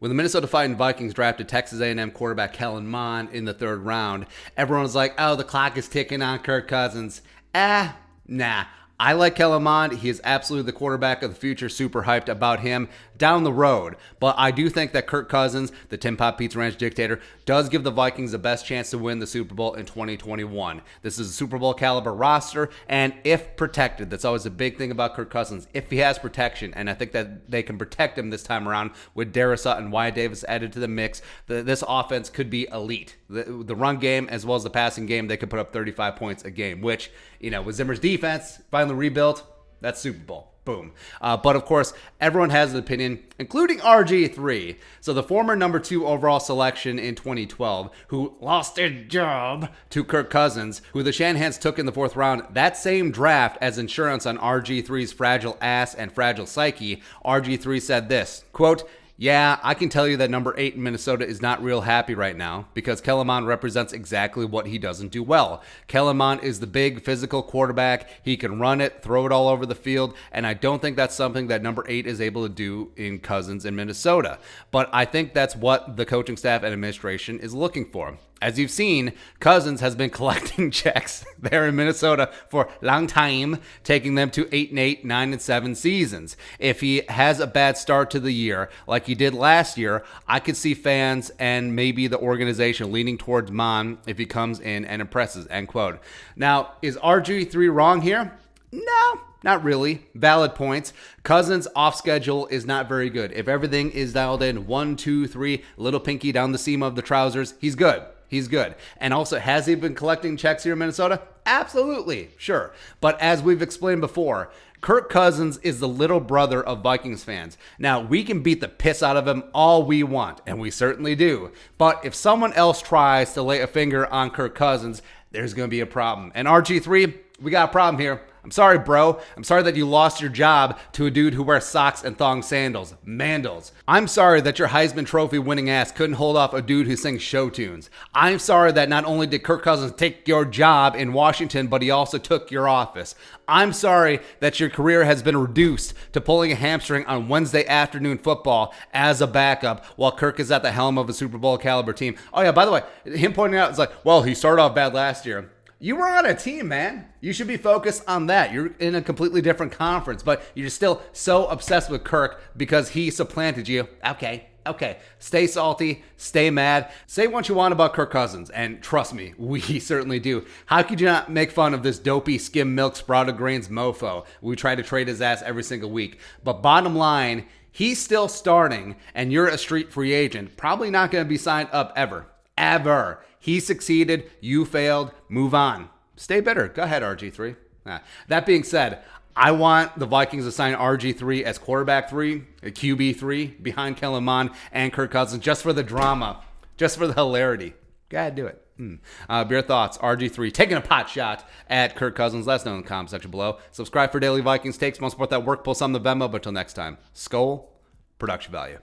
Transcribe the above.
When the Minnesota Vikings drafted Texas A&M quarterback Kellen Mond in the 3rd round, everyone was like, oh, the clock is ticking on Kirk Cousins. Nah. I like Kellen Mond. He is absolutely the quarterback of the future. Super hyped about him down the road. But I do think that Kirk Cousins, the Tim Pot Pizza Ranch dictator, does give the Vikings the best chance to win the Super Bowl in 2021. This is a Super Bowl caliber roster, and if protected, that's always a big thing about Kirk Cousins. If he has protection, and I think that they can protect him this time around with Darrisaw and Wyatt Davis added to the mix, this offense could be elite. The run game as well as the passing game, they could put up 35 points a game, which, with Zimmer's defense finally rebuilt, that's Super Bowl. Boom. But of course, everyone has an opinion, including RG3. So the former number 2 overall selection in 2012, who lost their job to Kirk Cousins, who the Shanahans took in the 4th round, that same draft as insurance on RG3's fragile ass and fragile psyche, RG3 said this, quote, yeah, I can tell you that number 8 in Minnesota is not real happy right now because Kellen Mond represents exactly what he doesn't do well. Kellen Mond is the big physical quarterback. He can run it, throw it all over the field, and I don't think that's something that number 8 is able to do in Cousins in Minnesota. But I think that's what the coaching staff and administration is looking for. As you've seen, Cousins has been collecting checks there in Minnesota for a long time, taking them to 8-8, 9-7 seasons. If he has a bad start to the year, like he did last year, I could see fans and maybe the organization leaning towards Mond if he comes in and impresses, end quote. Now, is RG3 wrong here? No. Not really. Valid points. Cousins' off schedule is not very good. If everything is dialed in 1, 2, 3, little pinky down the seam of the trousers, he's good. He's good. And also, has he been collecting checks here in Minnesota? Absolutely. Sure. But as we've explained before, Kirk Cousins is the little brother of Vikings fans. Now, we can beat the piss out of him all we want, and we certainly do. But if someone else tries to lay a finger on Kirk Cousins, there's going to be a problem. And RG3, we got a problem here. I'm sorry, bro. I'm sorry that you lost your job to a dude who wears socks and thong sandals. Mandals. I'm sorry that your Heisman Trophy winning ass couldn't hold off a dude who sings show tunes. I'm sorry that not only did Kirk Cousins take your job in Washington, but he also took your office. I'm sorry that your career has been reduced to pulling a hamstring on Wednesday afternoon football as a backup while Kirk is at the helm of a Super Bowl caliber team. Oh yeah, by the way, him pointing out, it's like, well, he started off bad last year. You were on a team, man. You should be focused on that. You're in a completely different conference, but you're still so obsessed with Kirk because he supplanted you. Okay. Stay salty, stay mad, say what you want about Kirk Cousins, and trust me, we certainly do. How could you not make fun of this dopey skim milk sprouted grains mofo? We try to trade his ass every single week. But bottom line, he's still starting, and you're a street free agent, probably not going to be signed up ever. Ever. He succeeded, you failed, move on. Stay bitter. Go ahead, RG3. That being said, I want the Vikings to sign RG3 as quarterback 3, a QB 3, behind Kellen Mond and Kirk Cousins, just for the drama, just for the hilarity. Go ahead, do it. Your thoughts, RG3 taking a pot shot at Kirk Cousins. Let us know in the comment section below. Subscribe for daily Vikings takes. Want to support that work, pull some of the Venmo. But until next time, Skol, production value.